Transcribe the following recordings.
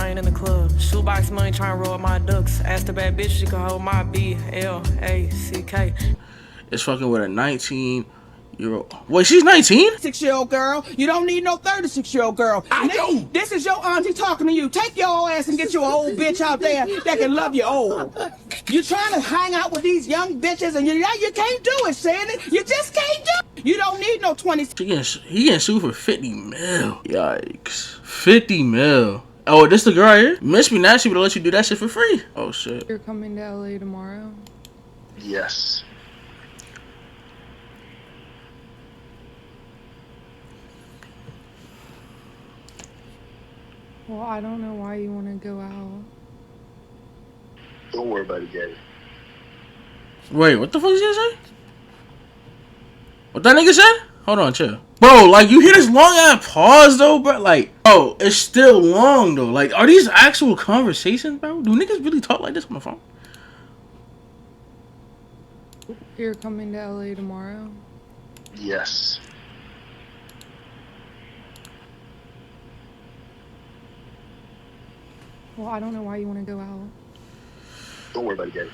I ain't in the club. Shoebox money trying to roll my ducks. Asked a bad bitch, she could hold my BLACK. It's fucking with a 19-year-old. Wait, she's 19? 6-year-old girl. You don't need no 36-year-old girl. I do. This is your auntie talking to you. Take your ass and get you an old bitch out there that can love you old. You trying to hang out with these young bitches and you can't do it, Shannon. You just can't do it. You don't need no 20. He getting sued for 50 mil. Yikes. 50 mil. Oh, this the girl right here? Miss Me Nasty would let you do that shit for free. Oh, shit. You're coming to LA tomorrow? Yes. Well, I don't know why you want to go out. Don't worry about it, Gabby. Wait, what the fuck is he gonna say? What that nigga said? Hold on, chill. Bro, like, you hear this long ass pause, though, bro? Like, oh, it's still long, though. Like, are these actual conversations, bro? Do niggas really talk like this on the phone? You're coming to LA tomorrow? Yes. Well, I don't know why you want to go out. Don't worry about it, Gabby.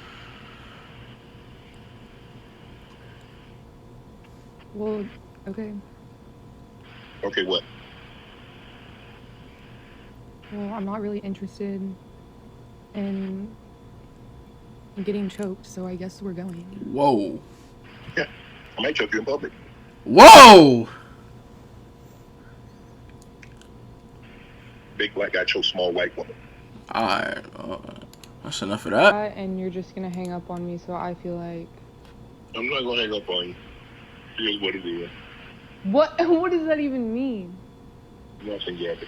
Well, okay. Okay, what? Well, I'm not really interested in getting choked, so I guess we're going. Whoa. Yeah, I might choke you in public. Whoa! Big black guy chokes small white woman. Alright, that's enough of that. And you're just gonna hang up on me, so I feel like... I'm not gonna hang up on you. Here's what it is. What does that even mean? Nothing, Gabby.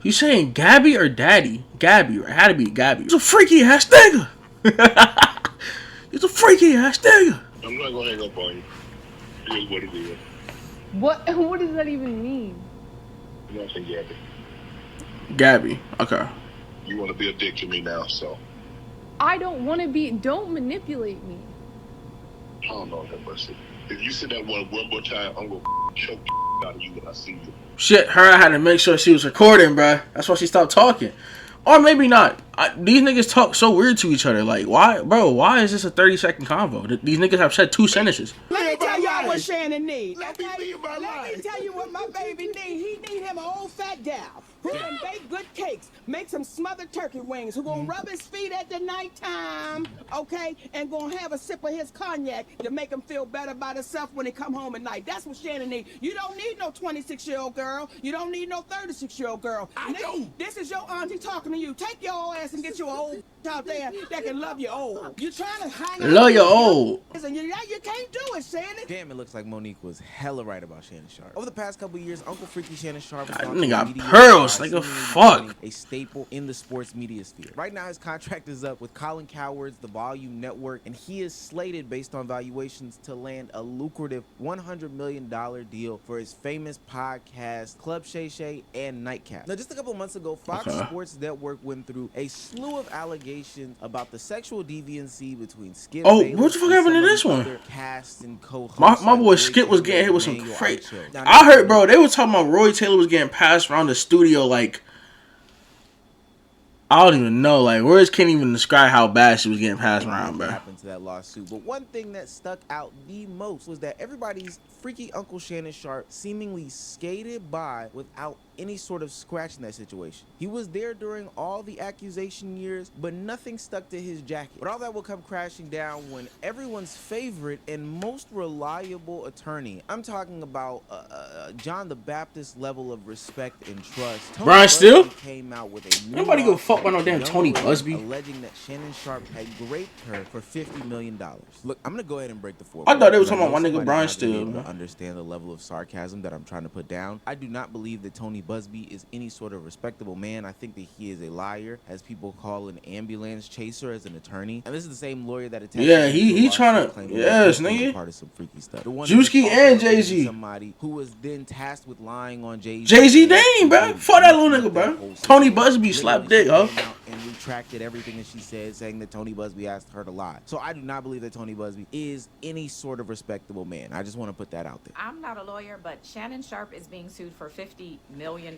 You saying Gabby or Daddy? Gabby, right? It had to be Gabby. He's a freaky ass nigga. He's a freaky ass nigga. I'm not gonna hang up on you. Here's what it is. What does that even mean? Nothing, Gabby. Gabby, okay. You want to be a dick to me now, so. I don't want to be... Don't manipulate me. I don't know that mercy. If you say that one more time, I'm gonna choke the out of you when I see you. Shit, her had to make sure she was recording, bruh. That's why she stopped talking. Or maybe not. These niggas talk so weird to each other. Like, why, bro, why is this a 30-second convo? These niggas have said 2 sentences. Let me tell y'all what Shannon needs. Let me tell you what my baby needs. He need him an old fat gal who can bake good cakes, make some smothered turkey wings, who gonna rub his feet at the nighttime, okay, and gonna have a sip of his cognac to make him feel better about himself when he come home at night. That's what Shannon needs. You don't need no 26-year-old girl. You don't need no 36-year-old girl. I do. This is your auntie talking to you. Take your ass and get you an old out there that can love you old. You trying to hang out? Love you old. And you can't do it, Shannon. Damn, it looks like Monique was hella right about Shannon Sharpe. Over the past couple of years, Uncle Freaky Shannon Sharpe has God, gone nigga from got media pearls, stars nigga, seemingly fuck. becoming a staple in the sports media sphere. Right now, his contract is up with Colin Cowherd's The Volume Network, and he is slated, based on valuations, to land a lucrative $100 million deal for his famous podcast, Club Shay Shay and Nightcap. Now, just a couple months ago, Fox Sports Network went through a slew of allegations about the sexual deviancy between Skip Bayless what the fuck happened to this one? Cast and co-hosts. My boy Skip was getting hit with some crazy. I heard, bro, they were talking about Roy Taylor was getting passed around the studio like, I don't even know. Like, words can't even describe how bad she was getting passed around, bro. Happened to that lawsuit. But one thing that stuck out the most was that everybody's freaky Uncle Shannon Sharpe seemingly skated by without any sort of scratch in that situation. He was there during all the accusation years, but nothing stuck to his jacket. But all that will come crashing down when everyone's favorite and most reliable attorney, I'm talking about John the Baptist level of respect and trust, Brian Steele came out with a new nobody give a fuck about no damn Tony Busby, alleging that Shannon Sharpe had raped her for $50 million. Look, I'm gonna go ahead and break the fourth. I thought they were talking about my nigga Brian Steele. To understand the level of sarcasm that I'm trying to put down. I do not believe that Tony Busby is any sort of respectable man. I think that he is a liar, as people call an ambulance chaser as an attorney. And this is the same lawyer that attacked. Yeah, he trying to. Yes, nigga. Part of some freaky stuff. Juicy and Jay-Z. Somebody who was then tasked with lying on Jay-Z. Jay-Z name, bro. Fuck that little nigga, bro. Tony Busby slapped dick, huh? And retracted everything that she said, saying that Tony Busby asked her to lie. So I do not believe that Tony Busby is any sort of respectable man. I just want to put that out there. I'm not a lawyer, but Shannon Sharpe is being sued for $50 million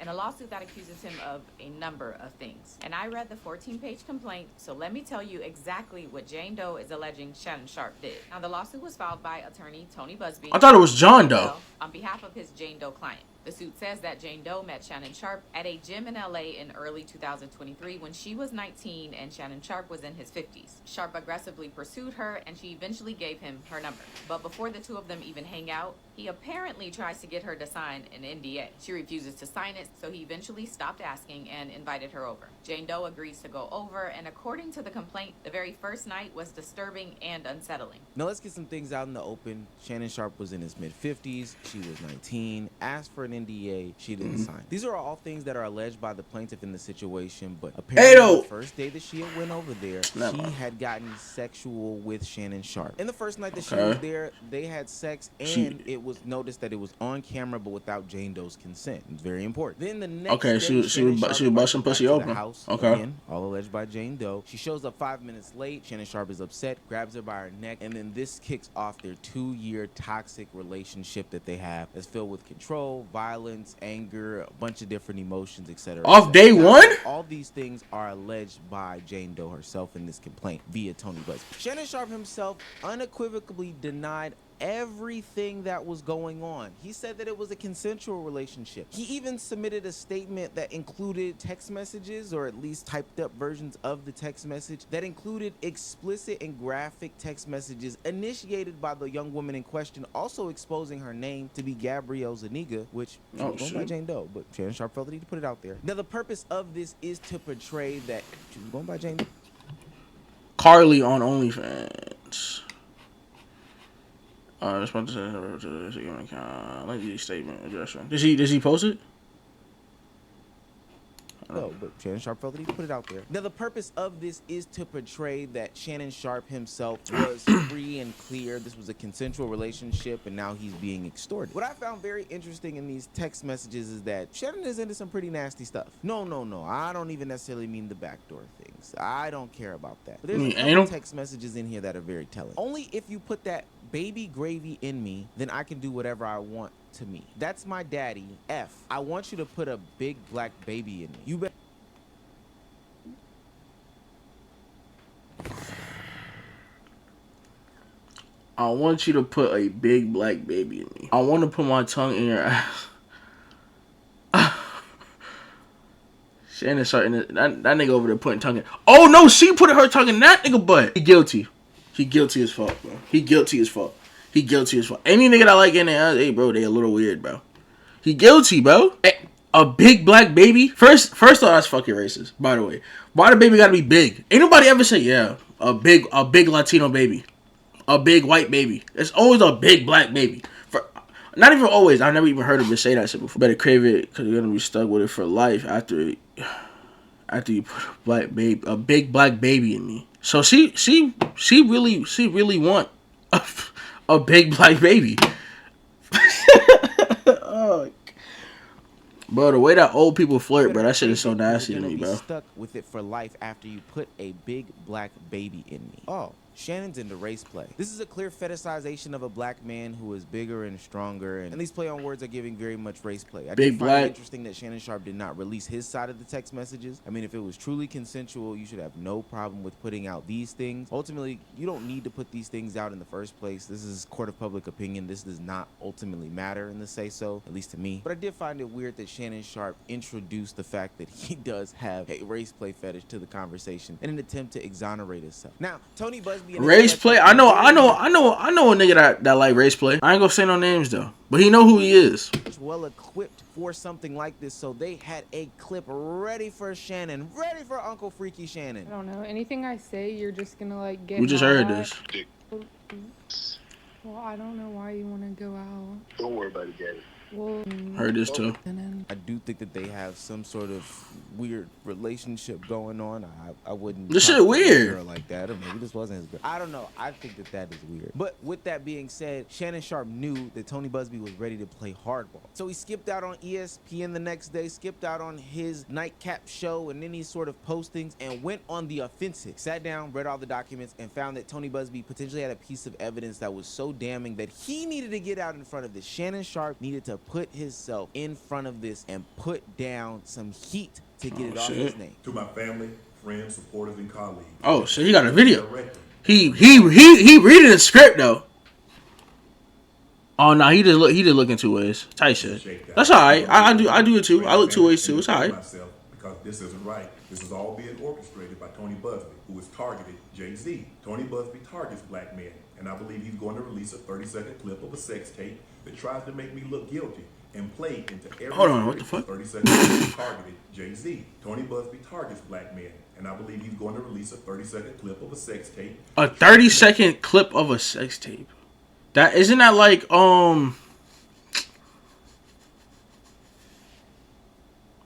in a lawsuit that accuses him of a number of things. And I read the 14-page complaint, so let me tell you exactly what Jane Doe is alleging Shannon Sharpe did. Now, the lawsuit was filed by attorney Tony Busby. I thought it was John Doe. On behalf of his Jane Doe client. The suit says that Jane Doe met Shannon Sharpe at a gym in LA in early 2023 when she was 19 and Shannon Sharpe was in his 50s. Sharpe aggressively pursued her and she eventually gave him her number. But before the two of them even hang out, he apparently tries to get her to sign an NDA. She refuses to sign it, so he eventually stopped asking and invited her over. Jane Doe agrees to go over, and according to the complaint, the very first night was disturbing and unsettling. Now let's get some things out in the open. Shannon Sharpe was in his mid-50s. She was 19, asked for an NDA. She didn't sign. These are all things that are alleged by the plaintiff in the situation, but apparently the first day that she had went over there, she had gotten sexual with Shannon Sharpe. And the first night that she was there, they had sex, and it was noticed that it was on camera, but without Jane Doe's consent. It's very important. Then the next day, she was busting pussy open. Again, all alleged by Jane Doe. She shows up 5 minutes late. Shannon Sharpe is upset, grabs her by her neck, and then this kicks off their 2-year toxic relationship that they have. That's filled with control, violence, anger, a bunch of different emotions, etc. Off day one? All these things are alleged by Jane Doe herself in this complaint via Tony Busby. Shannon Sharpe himself unequivocally denied everything that was going on. He said that it was a consensual relationship. He even submitted a statement that included text messages, or at least typed up versions of the text message, that included explicit and graphic text messages initiated by the young woman in question, also exposing her name to be Gabrielle Zuniga, which she was going by Jane Doe, but Shannon Sharpe felt the need to put it out there. Now the purpose of this is to portray that she was going by Jane Doe. Carly on OnlyFans. I was about to say, let me statement addressing. Does he post it? No, but Shannon Sharpe felt that he put it out there. Now, the purpose of this is to portray that Shannon Sharpe himself was free and clear. This was a consensual relationship, and now he's being extorted. What I found very interesting in these text messages is that Shannon is into some pretty nasty stuff. No. I don't even necessarily mean the backdoor things. I don't care about that. But there's a couple text messages in here that are very telling. Only if you put that baby gravy in me, then I can do whatever I want to me. That's my daddy. F. I want you to put a big black baby in me. You bet. I want you to put a big black baby in me. I want to put my tongue in your ass. Shannon starting that nigga over there putting tongue in. Oh no, she put her tongue in that nigga butt. He guilty. He guilty as fuck, bro. He guilty as fuck. He guilty as fuck. Any nigga that like in there, hey, bro, they a little weird, bro. He guilty, bro. A big black baby? First off, that's fucking racist, by the way. Why the baby gotta be big? Ain't nobody ever say, yeah, a big Latino baby. A big white baby. It's always a big black baby. Not even always. I've never even heard of it say that shit before. Better crave it, because you're gonna be stuck with it for life after you put a big black baby in me. So she really want a big black baby. Oh. Bro, the way that old people flirt, bro, that shit is so nasty to me, bro. Stuck with it for life after you put a big black baby in me. Oh. Shannon's into race play. This is a clear fetishization of a black man who is bigger and stronger, and these play on words are giving very much race play. I find it interesting that Shannon Sharpe did not release his side of the text messages. I mean, if it was truly consensual, you should have no problem with putting out these things. Ultimately, you don't need to put these things out in the first place. This is court of public opinion. This does not ultimately matter in the say-so, at least to me. But I did find it weird that Shannon Sharpe introduced the fact that he does have a race play fetish to the conversation in an attempt to exonerate himself. Now, Tony Busby race play. I know a nigga that like race play. I ain't gonna say no names though, but he know who he is. Well equipped for something like this, so they had a clip ready for Shannon, ready for Uncle Freaky Shannon. I don't know. Anything I say, you're just gonna like get. We just heard this. Well, I don't know why you want to go out. Don't worry about it, Daddy. Well, heard this too. I do think that they have some sort of weird relationship going on. I wouldn't. This shit talk to a weird. girl like that, or maybe this wasn't his girl. I don't know. I think that is weird. But with that being said, Shannon Sharpe knew that Tony Busby was ready to play hardball, so he skipped out on ESPN the next day, skipped out on his nightcap show and any sort of postings, and went on the offensive. Sat down, read all the documents, and found that Tony Busby potentially had a piece of evidence that was so damning that he needed to get out in front of this. Shannon Sharpe needed to put himself in front of this and put down some heat to get it off his name. To my family, friends, supporters, and colleagues. Oh, so he got a video. He reading the script though. Oh no, he did look in 2 ways. Tight shit. That's alright. I do it too. I look 2 ways too. It's alright. Because this isn't right. This is all being orchestrated by Tony Busby, who has targeted Jay-Z. Tony Busby targets black men, and I believe he's going to release a 30-second clip of a sex tape that tries to make me look guilty and play into every. Hold on, what the fuck? 30 seconds targeted Jay-Z. Tony Busby targets black men, and I believe he's going to release a 30-second clip of a sex tape. A 30-second clip of a sex tape. That isn't that like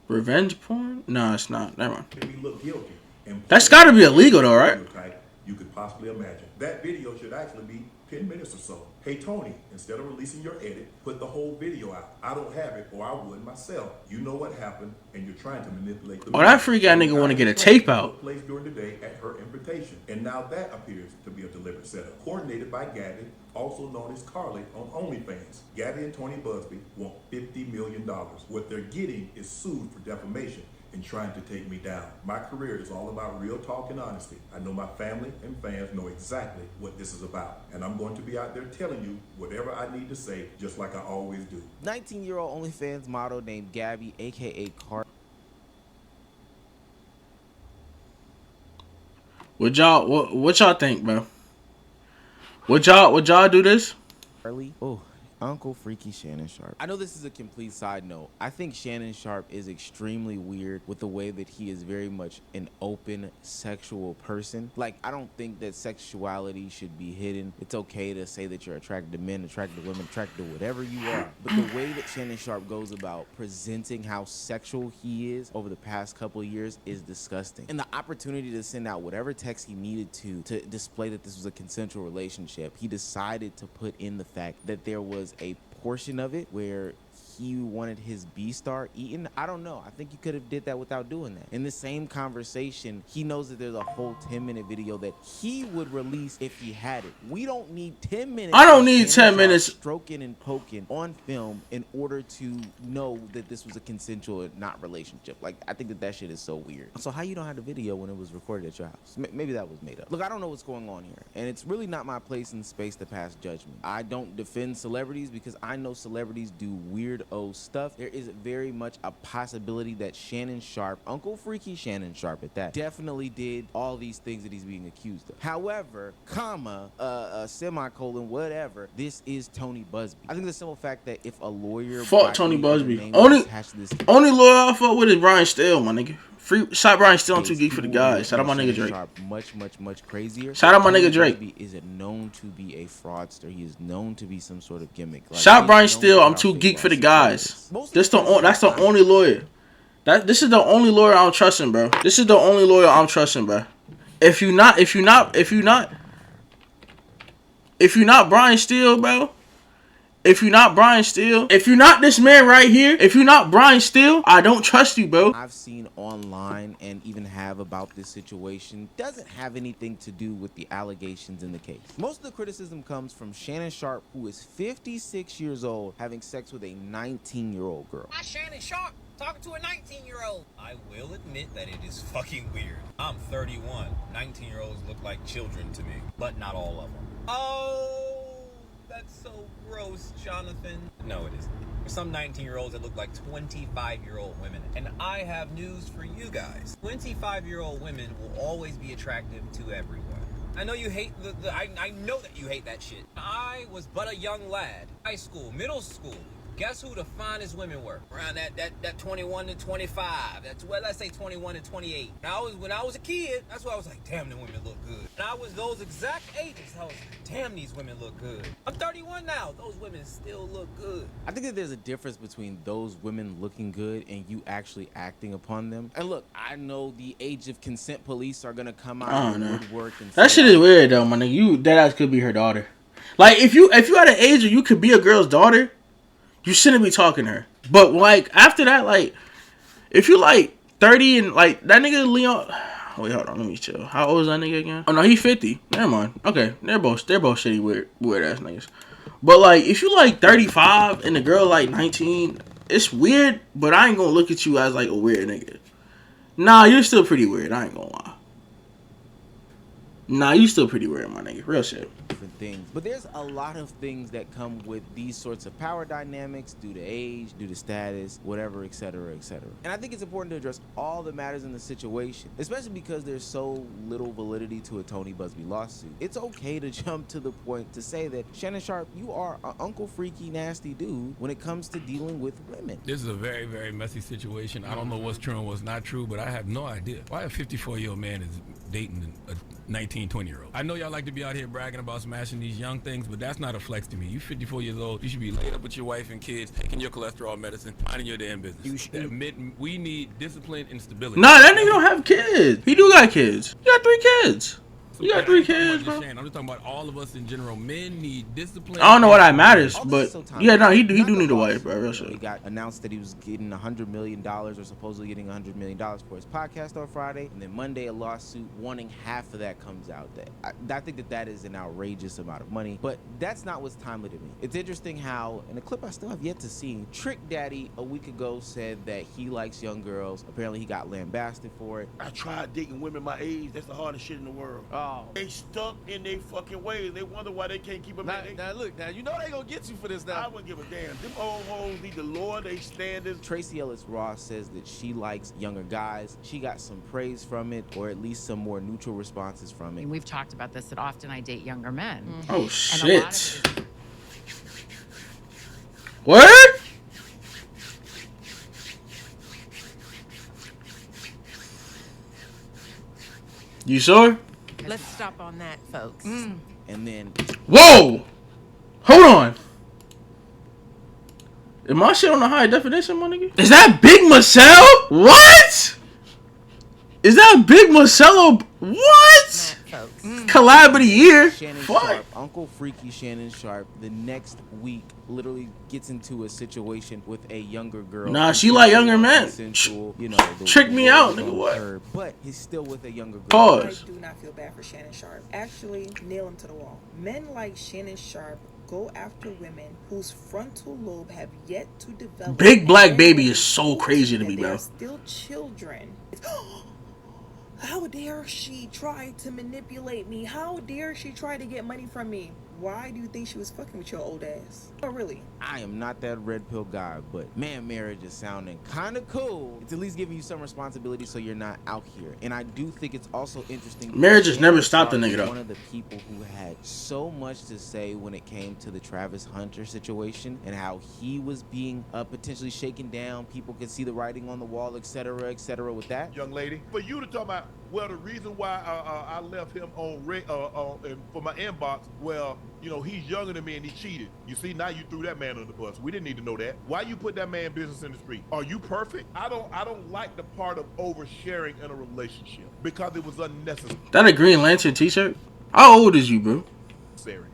revenge porn? No, it's not. Never mind. Make me look guilty. And That's got to be illegal though, right? You could possibly imagine. That video should actually be 10 minutes or so. Hey Tony, instead of releasing your edit, put the whole video out. I don't have it, or I would myself. You know what happened, and you're trying to manipulate the. Oh, that freak ass nigga want to get a tape out. Placed during the day at her invitation, and now that appears to be a deliberate setup, coordinated by Gabby, also known as Carly on OnlyFans. Gabby and Tony Busby want $50 million. What they're getting is sued for defamation and trying to take me down. My career is all about real talk and honesty. I know my family and fans know exactly what this is about, and I'm going to be out there telling you whatever I need to say, just like I always do. 19-year-old OnlyFans model named Gabby, aka Carly. What y'all think, bro? Would y'all do this? Oh, Uncle Freaky Shannon Sharpe. I know this is a complete side note. I think Shannon Sharpe is extremely weird with the way that he is very much an open sexual person. Like, I don't think that sexuality should be hidden. It's okay to say that you're attracted to men, attracted to women, attracted to whatever you are. But the way that Shannon Sharpe goes about presenting how sexual he is over the past couple of years is disgusting. And the opportunity to send out whatever text he needed to display that this was a consensual relationship, he decided to put in the fact that there was a portion of it where he wanted his B-star eaten. I don't know. I think you could have did that without doing that. In the same conversation, he knows that there's a whole 10-minute video that he would release if he had it. We don't need 10 minutes. I don't need 10 minutes. Stroking and poking on film in order to know that this was a consensual, not relationship. Like, I think that shit is so weird. So how you don't have the video when it was recorded at your house? Maybe that was made up. Look, I don't know what's going on here, and it's really not my place in space to pass judgment. I don't defend celebrities because I know celebrities do weird stuff. There is very much a possibility that Shannon Sharpe, Uncle Freaky Shannon Sharpe at that, definitely did all these things that he's being accused of. However, semicolon, whatever, this is Tony Busby. I think the simple fact that if a lawyer fuck Tony Busby, only lawyer I fuck with is Brian Steele, my nigga. Shout Brian Steele on 2 Geek for the guys. Shout out my nigga Drake. Much crazier. Shout out my nigga Drake. Is known to be a fraudster. He is known to be some sort of gimmick. Like, shout Brian Steele. I'm 2 Geek for the guys. That's the only lawyer. This is the only lawyer I'm trusting, bro. This is the only lawyer I'm trusting, bro. If you not Brian Steele, bro. If you're not Brian Steele, if you're not this man right here, if you're not Brian Steele, I don't trust you, bro. I've seen online and even have about this situation doesn't have anything to do with the allegations in the case. Most of the criticism comes from Shannon Sharpe, who is 56 years old, having sex with a 19-year-old girl. Hi, Shannon Sharpe, talking to a 19-year-old. I will admit that it is fucking weird. I'm 31. 19-year-olds look like children to me, but not all of them. Oh, that's so gross, Jonathan. No, it isn't. There's some 19-year-olds that look like 25-year-old women. And I have news for you guys. 25-year-old women will always be attractive to everyone. I know you hate I know that you hate that shit. I was but a young lad. High school, middle school, Guess who the finest women were? Around that 21 to 25. That's, well, let's say 21 to 28. When I was a kid, that's why I was like, damn, the women look good. And I was those exact ages. I was like, damn, these women look good. I'm 31 now. Those women still look good. I think that there's a difference between those women looking good and you actually acting upon them. And look, I know the age of consent police are gonna come out and woodwork and that shit is weird though, my nigga. You that ass could be her daughter. Like if you at an age where you could be a girl's daughter, you shouldn't be talking to her. But like after that, like if you like 30 and like that nigga Leon. Wait, hold on, let me chill. How old is that nigga again? Oh no, he 50. Never mind. Okay, they're both shitty weird ass niggas. But like if you like 35 and the girl like 19, it's weird. But I ain't gonna look at you as like a weird nigga. Nah, you're still pretty weird. I ain't gonna lie. Nah, you still pretty weird, my nigga. Real shit. Different things. But there's a lot of things that come with these sorts of power dynamics due to age, due to status, whatever, etc., etc. And I think it's important to address all the matters in the situation, especially because there's so little validity to a Tony Busby lawsuit. It's okay to jump to the point to say that, Shannon Sharpe, you are an uncle freaky nasty dude when it comes to dealing with women. This is a very, very messy situation. I don't know what's true and what's not true, but I have no idea why a 54-year-old man is dating a 19, 20-year-old. I know y'all like to be out here bragging about smashing these young things, but that's not a flex to me. You 54 years old, you should be laid up with your wife and kids, taking your cholesterol medicine, minding your damn business. We need discipline and stability. Nah, that nigga don't have kids. He do got kids. He got 3 kids. You got 3 kids, bro. I'm just talking about all of us in general. Men need discipline. I don't know why that matters, but yeah, no, he do need a wife, bro. Real shit. He got announced that he was getting $100 million or supposedly getting $100 million for his podcast on Friday, and then Monday a lawsuit wanting half of that comes out. I think that is an outrageous amount of money, but that's not what's timely to me. It's interesting how, in a clip I still have yet to see, Trick Daddy a week ago said that he likes young girls. Apparently he got lambasted for it. I tried dating women my age. That's the hardest shit in the world. They stuck in their fucking ways. They wonder why they can't keep a man. Now look, now you know they gonna get you for this now. I wouldn't give a damn. Them old hoes need to lower their standards. Tracy Ellis Ross says that she likes younger guys. She got some praise from it, or at least some more neutral responses from it. And we've talked about this, that often I date younger men. Oh And shit. a lot of it is What? You sure? Let's stop on that, folks. And then, whoa, hold on. Is my shit on the high definition, my nigga? Is that Big Marcel? What? Is that Big Marcelo? What? Collab of the year? Shannon Fuck. Sharpe, Uncle Freaky Shannon Sharpe, the next week literally gets into a situation with a younger girl. Nah, she like younger men. Sensual, you know, Trick me out, nigga. What? Her, but he's still with a younger girl. Pause. I do not feel bad for Shannon Sharpe. Actually, nail him to the wall. Men like Shannon Sharpe go after women whose frontal lobe have yet to develop. Big Black Baby is so crazy to me, they bro. are still children. How dare she try to manipulate me? How dare she try to get money from me? Why do you think she was fucking with your old ass? Oh, really? I am not that red pill guy, but man, marriage is sounding kind of cool. It's at least giving you some responsibility so you're not out here. And I do think it's also interesting. Marriage has never stopped a nigga, though. One of the people who had so much to say when it came to the Travis Hunter situation and how he was being potentially shaken down. People could see the writing on the wall, etc., with that. Young lady, for you to talk about, well, the reason why I left him on for my inbox, well, you know, he's younger than me and he cheated. You see, now you threw that man under the bus. We didn't need to know that. Why you put that man business in the street? Are you perfect? I don't like the part of oversharing in a relationship because it was unnecessary. That a Green Lantern t-shirt? How old is you, bro?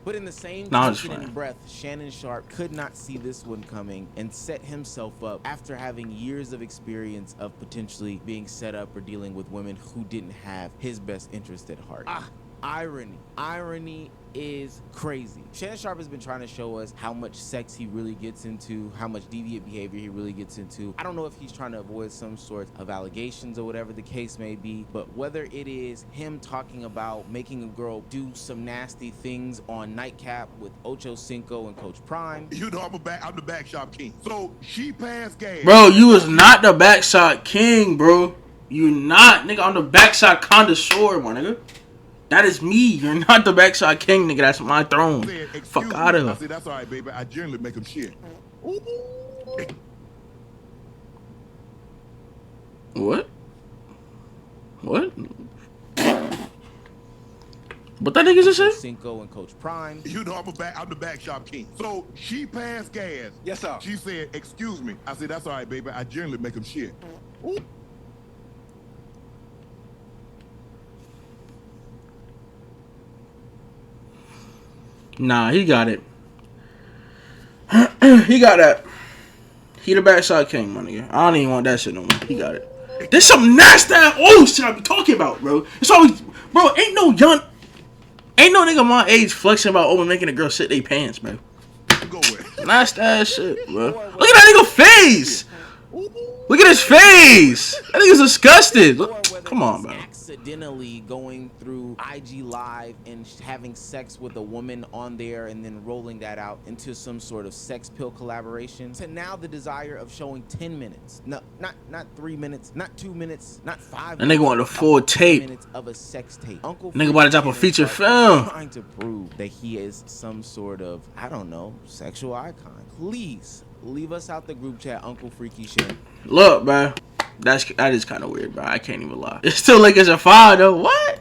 But in the same breath, Shannon Sharpe could not see this one coming and set himself up after having years of experience of potentially being set up or dealing with women who didn't have his best interest at heart. Irony is crazy. Shannon Sharpe has been trying to show us how much sex he really gets into, how much deviant behavior he really gets into. I don't know if he's trying to avoid some sort of allegations or whatever the case may be, but whether it is him talking about making a girl do some nasty things on Nightcap with Ocho Cinco and Coach Prime. You know I'm the back shop king. So she passed gas. Bro, you was not the back shot king, bro. You not, nigga. I'm the back shot connoisseur, my nigga. That is me. You're not the backshot king, nigga. That's my throne. Fuck out of here. I said, that's all right, baby. I generally make him shit. Ooh. What? What? What that nigga just said? Cinco and Coach Prime. You know I'm the back shop king. So she passed gas. Yes, sir. She said, "Excuse me." I said, "That's all right, baby. I generally make them shit." Ooh. Nah, he got it. He got that. He the backside king, my nigga. I don't even want that shit no more. He got it. There's some nasty shit I be talking about, bro. It's always, bro. Ain't no nigga my age flexing about making a girl shit they pants, bro. Go with. Nasty ass shit, bro. Look at that nigga face. Look at his face. That nigga's disgusted. Come on, bro. Accidentally going through IG Live and having sex with a woman on there and then rolling that out into some sort of sex pill collaboration, to now the desire of showing 10 minutes. No, not 3 minutes, not 2 minutes, not 5 That minutes. nigga want a full tape. Minutes of a sex tape. Uncle Nigga about to drop a feature film. Trying to prove that he is some sort of, I don't know, sexual icon. Please leave us out the group chat, Uncle Freaky Shannon. Look, bro. That is kind of weird, bro. I can't even lie. It's still like it's a 5 though. What?